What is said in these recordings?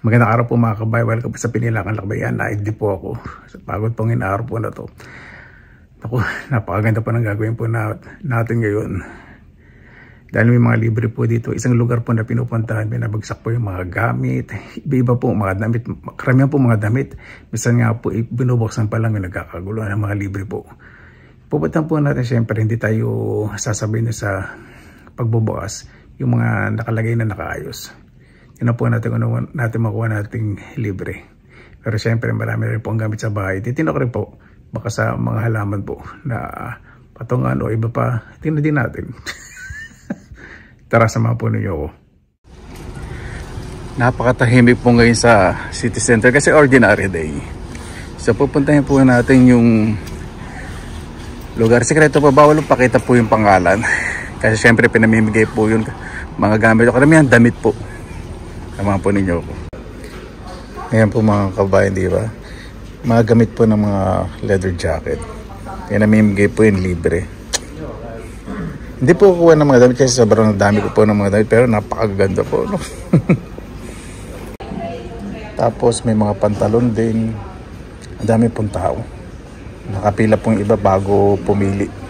Magandang araw po mga kabay. Welcome po sa Pinilakan Lakbayan. Naigdi po ako. Pagod pong inaaraw po na to. Ako, napakaganda po ng gagawin po natin ngayon. Dahil may mga libre po dito. Isang lugar po na pinupuntahan. Binabagsak po yung mga gamit. Iba-iba po mga damit. Karamihan po mga damit. Minsan nga po binubuksan pa lang yung nagkakagulo ng mga libre po. Pupuntahan po natin syempre. Hindi tayo sasabihin sa pagbubukas yung mga nakalagay na nakaayos. Yun po natin kung natin makuha nating libre. Pero syempre marami rin po ang gamit sa bahay. Titignan ko rin po baka sa mga halaman po na patungan o iba pa. Tingnan din natin. Tara, samahan po ninyo ako. Napakatahimik po ngayon sa city center kasi ordinary day. So pupuntahin po natin yung lugar. Sikreto pa, bawal pakita po yung pangalan. Kasi syempre pinamimigay po yung mga gamit. Karamihan damit po. Samahan po ninyo ako. Ayan po mga kabayan, di ba? Mga gamit po ng mga leather jacket. Kaya namimigay po yung libre. Hindi po kukuha ng mga damit kasi sobrang dami ko po ng mga damit. Pero napakaganda po, no? Tapos may mga pantalon din. Ang dami pong tao. Nakapila pong iba bago pumili.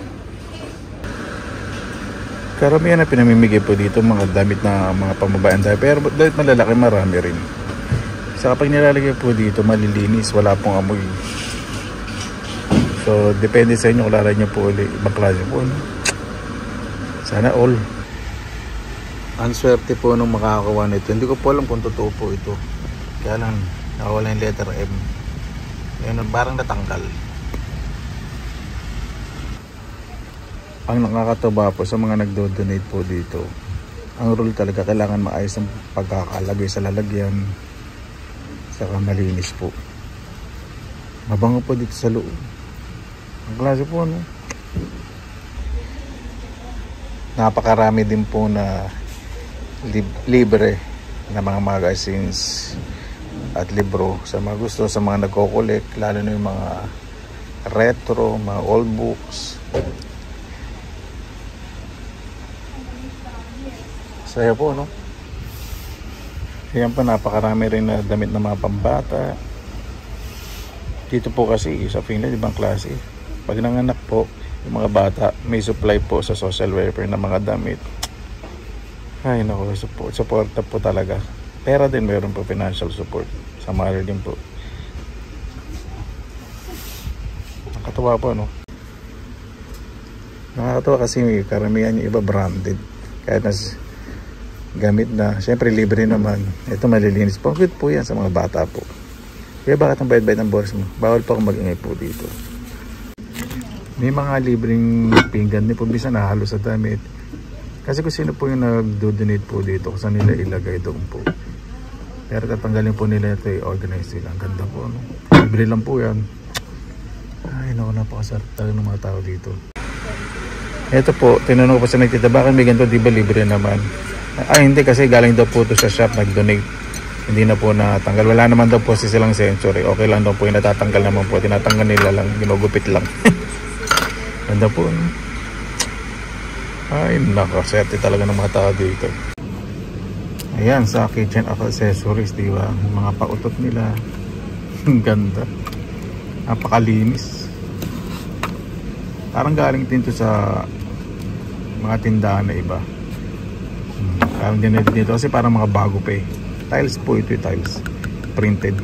Karamihan na pinamimigay po dito mga damit na mga pamabayaan tayo. Pero damit malalaki marami rin. So kapag nilalagay po dito malilinis, wala pong amoy. So depende sa inyo kung lalagay nyo po ulit ibang klase po. Sana all. Ang swerte po nung makakakuha nito. Hindi ko po alam kung totoo po ito. Kaya lang nakawala yung letter M. Ngayon parang natanggal. Ang nakakatuwa po sa mga nagdo-donate po dito, ang rule talaga kailangan maayos ang pagkakalagay sa lalagyan, saka malinis po. Mabango po dito sa loob. Ang klase po, no? Napakarami din po na libre na mga magazines at libro sa mga gusto, sa mga nagko-collect, lalo na yung mga retro, mga old books. Saya po, no? Ayan pa, napakarami rin na damit na mga pambata. Dito po kasi sa Finland, ibang klase. Pag nanganak po, yung mga bata, may supply po sa social welfare na mga damit. Ay, naku, support po talaga. Pera din, meron po financial support. Sa mga din po. Nakakatawa po, no? Nakakatawa kasi karamihan yung iba branded. Kahit na gamit na, syempre libre naman. Ito malilinis po. Good po yan sa mga bata po. Kaya bakit ang bayad-bayad ng boss mo? Bawal pa akong mag-ingay po dito. May mga libreng pinggan din po. Bisa nahalo sa damit. Kasi kung sino po yung nag-donate po dito, kung saan nila ilagay doon po. Pero tatanggalin po nila ito, i-organize nila. Ang ganda po, no? Libre lang po yan. Ay, naku, napakasarap talaga ng mga tao dito. Ito po, tinanong ko pa sa nagtita, bakit may ganito, di ba libre naman? Ay, hindi, kasi galing daw po ito sa shop, nag-donate. Hindi na po natanggal. Wala naman daw po silang century. Okay lang daw po yung natatanggal naman po. Tinatanggal nila lang, ginugupit lang. Ganda po, no? Ay, nakaserte talaga ng mga tao dito. Ayan, sa kitchen accessories, di ba? Mga pautot nila. Ang ganda. Napakalinis. Parang galing din to sa mga tindahan na iba. Parang din dito kasi parang mga bago pa eh. Tiles po ito, tiles. Printed.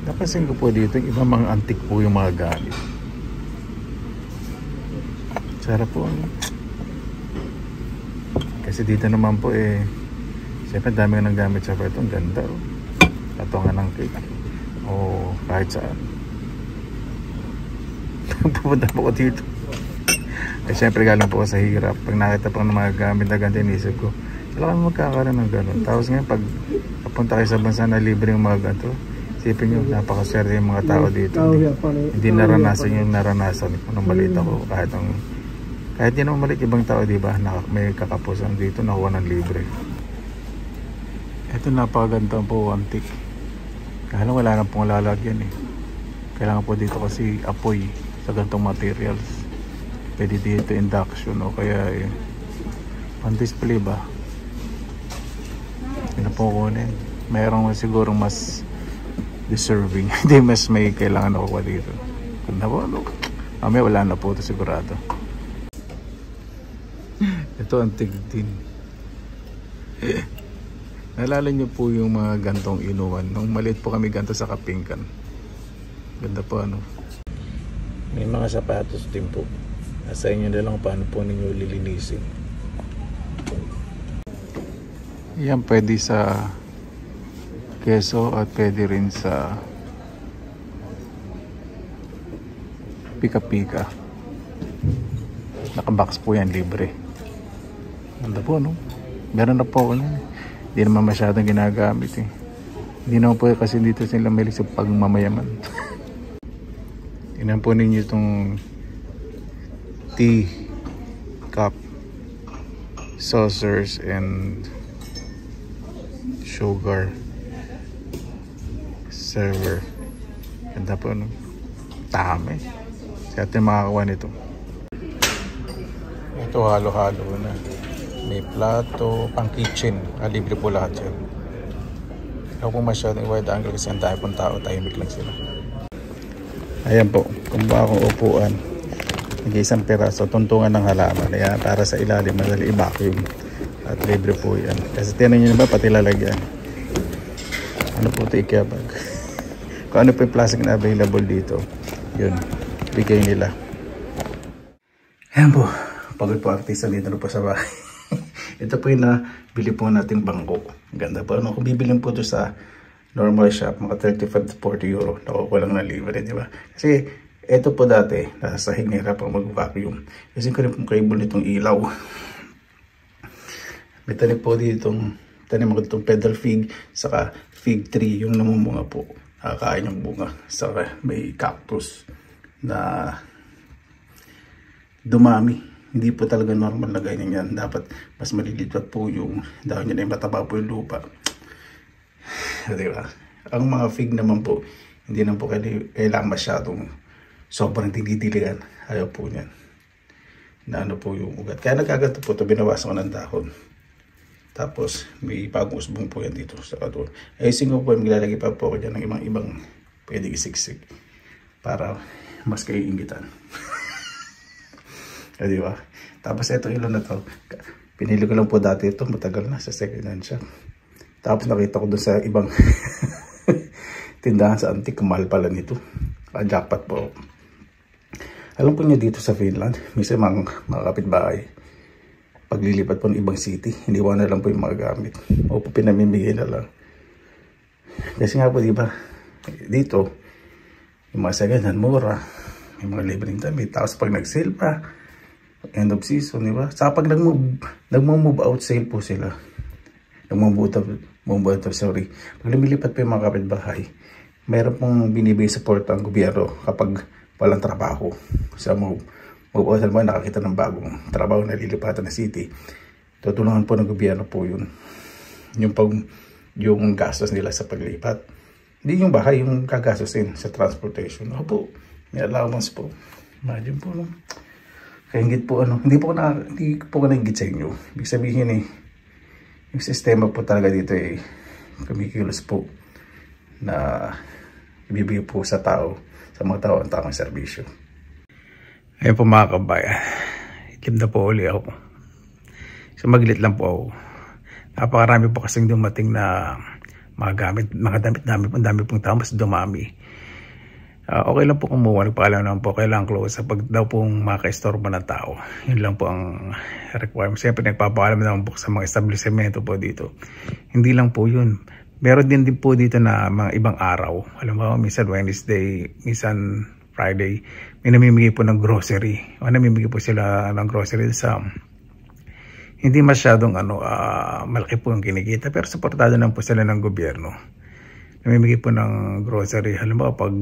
Napansin ko po dito, ibang mga antique po yung mga gamit. Sarap po. Kasi dito naman po eh, siyempre dami ng gamit sa pwede. Ang ganda. Patungan ng cake. O kahit saan. Pupunta po ko dito. Eh syempre galing po sa hirap. Pag nakita po ng mga gamit na ganito, inisip ko, wala kang magkakaroon ng gano'n. Tapos ngayon, pag papunta kayo sa bansa na libre yung mga ganito, isipin nyo, napakaswerte yung mga tao dito. Hindi naranasan yung naranasan ko nung maliit ako. Kahit di naman maliit ibang tao, diba? May kakapusan dito, nakuha ng libre. Ito napakaganda po, antique. Kaya lang wala na pong lalagyan eh. Kailangan po dito kasi apoy sa ganitong materials. Pwede dito induction o kaya pan display ba. Yun na po kunin. Mayroong siguro mas deserving. Hindi mas may kailangan ako dito. Ganda po, ano? Mamaya wala na po ito sigurado. Ito ang tigtin. Naalala niyo po yung mga gantong inuman. Nung maliit po kami ganto sa Kapingkan. Ganda po, ano? May mga sapatos din po. Nasa inyo na lang paano po ninyo lilinisin. Yan pwede sa keso at pwede rin sa pika-pika. Nakabox po yan, libre. Ganda po, no? Meron na po ako. Hindi naman masyadong ginagamit eh. Hindi naman po kasi dito sila mahilig sa pagmamayaman. Tingnan po ninyo itong tea cup, saucers, and sugar server. Ganda po, no? Dami. Sa atin makakakuha nito. Ito halo-halo na. May plato, pang kitchen. Libre po lahat yan. Ako po masyadong wide angle kasi ang dami pong tao, tahimik lang sila. Ayan po, kung ba akong upuan, nag-isang piraso, tuntungan ng halaman. Ayan, para sa ilalim, madali i-vacuum. At libre po yan. Kasi tinan nyo naman, pati lalagyan. Ano po ito, IKEA bag. Kung ano po yung plastic na available dito, yun, bigay nila. Ayan po, pagod po artista dito na po sa bahay. Ito po yung nabili po nating bangko. Ganda po. Ano, kung bibilin po ito sa normal shop, mga 35 to 40 euro. Nakukuha lang na libre, di ba? Kasi ito po dati, nasa hingira pang mag-vacuum. Kasi ko rin pong cable nitong ilaw. May tanim po dito tanim ako itong pedal fig, saka fig tree, yung namumunga po. Nakakain yung bunga. Saka may cactus na dumami. Hindi po talaga normal na ganyan yan. Dapat mas maliliit po yung dahon niya na mataba po yung lupa. Diba? Ang mga fig naman po, hindi naman po kailangan masyadong sobrang dinidiligan. Ayaw po niyan. Na ano po yung ugat. Kaya nagkaganto po ito, binawasan ko ng dahon. Tapos may bagong usbong po yan dito sa kato. Ayusin ko po, maglalagay pa po ako dyan ng ibang pwede isiksik para mas kaiingitan. Diba? Tapos ito ilo na to, pinili ko lang po dati ito, matagal na, sa second hand siya. Tapos nakita ko dun sa ibang tindahan sa antique, mahal pala nito. Jackpot po. Alam po niyo dito sa Finland, minsan mga kapitbahay, paglilipat po ng ibang city, hindi na lang po yung mga gamit. O po pinamimigay na lang. Kasi nga po, diba, dito, yung mga second hand, mura. Yung mga libreng damit. Tapos pag nag-sale pa, end of season, di ba? Sa pag nag-move out sale po sila. Nag-move out, sorry. Pag lumilipat pa yung mga kapitbahay, mayroon pong binibigay support ang gobyerno kapag walang trabaho. Sa move out, alam mo, nakakita ng bagong trabaho na lilipatan na city. Tutulungan po ng gobyerno po yun. Yung gastos nila sa paglipat. Hindi yung bahay, yung kagastosin sa transportation. Opo, may allowance po. Imagine po, no? Kaya hingit po, ano, hindi po ko nainggit sa inyo. Ibig sabihin yung sistema po talaga dito kumikilos po na ibibigay po sa tao, sa mga tao ang tamang serbisyo. Ayun po mga kabayan, itim na po uli ako. So maglit lang po ako. Napakarami po kasing dumating na mga gamit, mga damit namin, ang dami pong tao, mas dumami. Okay lang po kumuha, nagpaalam naman po, kailangan close pag daw pong maka-estorbo na tao. Yun lang po ang requirement. Siyempre nagpapaalam naman po sa mga establishmento po dito. Hindi lang po yun. Meron din po dito na mga ibang araw. Alam mo, minsan Wednesday, minsan Friday, may namimigay po ng grocery. O namimigay po sila ng grocery sa hindi masyadong malaki po yung kinikita, pero supportado naman po sila ng gobyerno. Namimigay po ng grocery. Alam mo, pag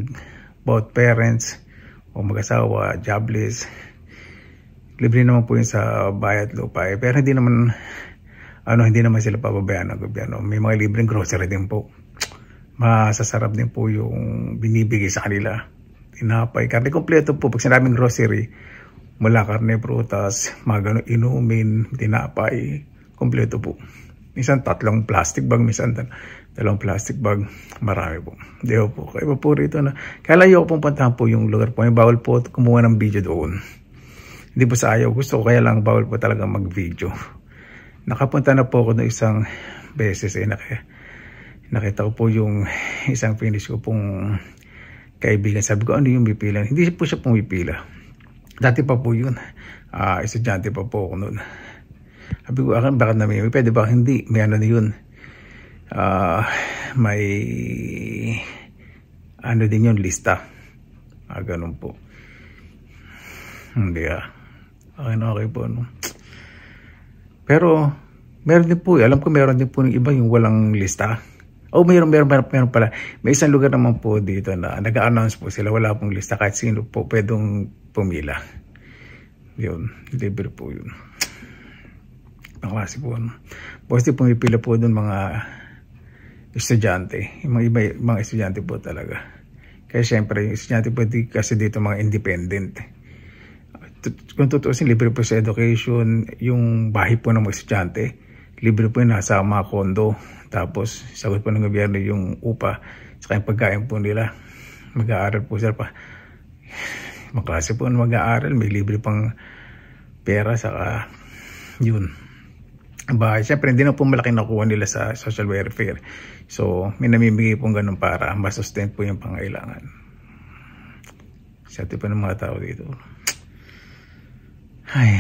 both parents o mag-asawa, jobless, libre naman po yun sa bayad lupa. Pero hindi naman sila pababayaan ng gobyerno. May mga libreng grocery din po. Masasarap din po yung binibigay sa kanila. Tinapay, karne kompleto po. Pag sinabing grocery, mula karne, prutas, mga inumin, tinapay, kompleto po. Minsan 3 plastic bag, minsan 2 plastic bag. Marami po. Hindi po. Kaya po rito na. Kaya layo ko pong puntahan po yung lugar po. Bawal po kumuha ng video doon. Hindi po sa ayaw. Gusto ko kaya lang bawal po talaga mag-video. Nakapunta na po ako ng isang beses. Nakita ko po yung isang finish ko pong kaibigan. Sabi ko, ano yung pipila? Hindi po siya pumipila. Dati pa po yun. Estudyante pa po ako noon. Sabi ko, bakit namin? Pwede ba? Hindi. May ano na yun. May ano din yun, lista. Ganun po. Hindi okay po. No? Pero, meron din po. Alam ko meron din po ng iba yung walang lista. Meron pala. May isang lugar naman po dito na nag-a-announce po sila. Wala pong lista. Kahit sino po pwedeng pumila. Yun. Libre po yun. Ang klase po. No? Basta pumipila po doon mga estudyante. Yung mga estudyante po talaga. Kaya syempre, yung estudyante po kasi dito mga independent. Kung tutuusin, libre po sa education. Yung bahay po ng mga estudyante, libre po yung nasa mga kondo. Tapos, sagot po ng gobyerno yung upa. Saka yung pagkain po nila. Mag-aaral po sila pa. Mga klase po na mag-aaral. May libre pang pera. Saka, yun. Bahay. Siyempre, hindi na po malaki nakuha nila sa social welfare. So, may namimigay pong ganun para masustain po yung pangailangan. Siyempre po ng mga tao dito. Ay,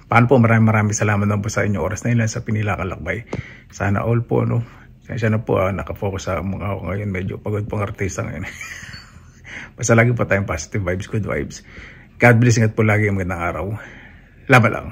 paano po, maraming salamat na po sa inyo oras na ilan sa Pinila Kalakbay. Sana all po, no? Sana po, nakafocus sa mga ako ngayon. Medyo pagod pong artista ngayon. Basta lagi po tayong positive vibes, good vibes. God bless, ingat po lagi, magandang araw. Laban lang.